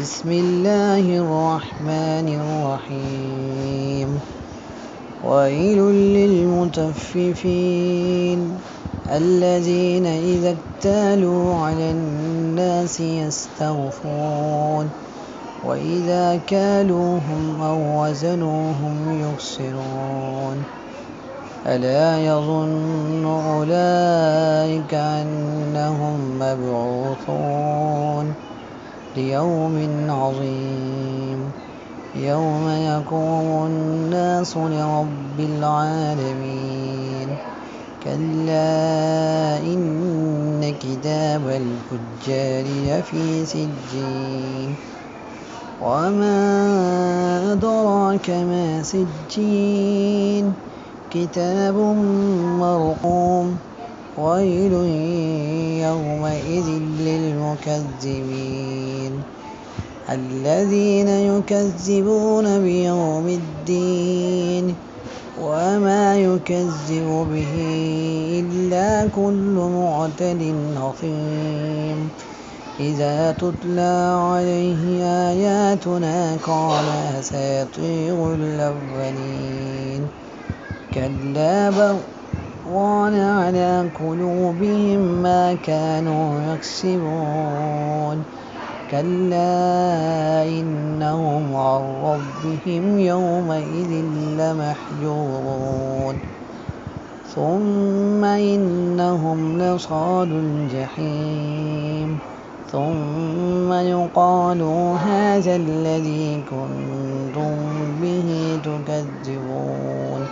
بسم الله الرحمن الرحيم ويل للمطففين الذين إذا اكتالوا على الناس يستوفون وإذا كالوهم أو وزنوهم يخسرون ألا يظن أولئك أنهم مبعوثون ليوم عظيم يوم يقوم الناس لرب العالمين كلا إن كتاب الفجار لفي سجين وما أدراك ما سجين كتاب مرقوم ويل يومئذ للمكذبين الذين يكذبون بيوم الدين وما يكذب به إلا كل معتد أثيم إذا تتلى عليه آياتنا قال أساطير الأولين كلا بل ران على قلوبهم ما كانوا يكسبون كلا إنهم عن ربهم يومئذ لمحجوبون ثم إنهم لصال الجحيم ثم يقال هذا الذي كنتم به تكذبون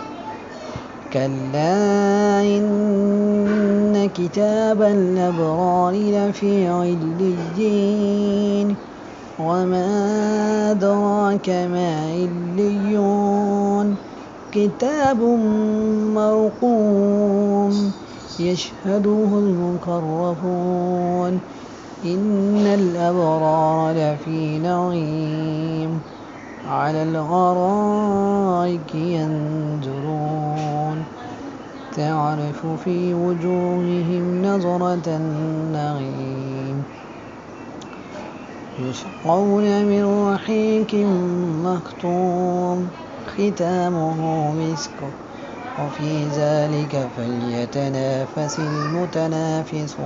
كلا إن كتاب الأبرار لفي عليين وما أدراك ما عليون كتاب مرقوم يشهده المقربون إن الأبرار لفي نعيم على الأرائك ينظرون تعرف في وجوههم نظرة النعيم يسقون من رحيق مختوم ختامه مسك وفي ذلك فليتنافس المتنافسون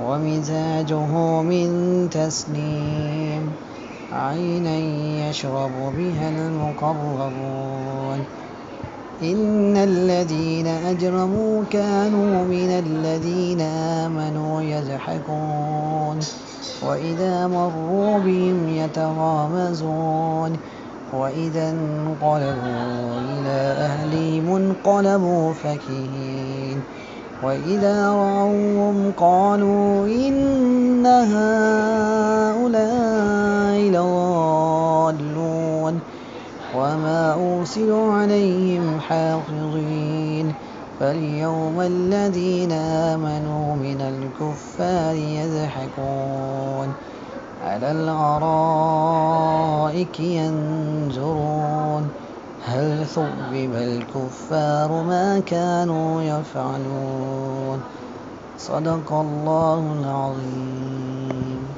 ومزاجه من تسنيم عينا يشرب بها المقربون إن الذين أجرموا كانوا من الذين آمنوا يضحكون وإذا مروا بهم يتغامزون وإذا انقلبوا إلى أهلهم انقلبوا فكهين وإذا رأوهم قالوا إن هؤلاء لضالون وما أرسلوا عليهم حافظين فاليوم الذين آمنوا من الكفار يضحكون على الأرائك ينظرون هل ثوب الكفار ما كانوا يفعلون صدق الله العظيم.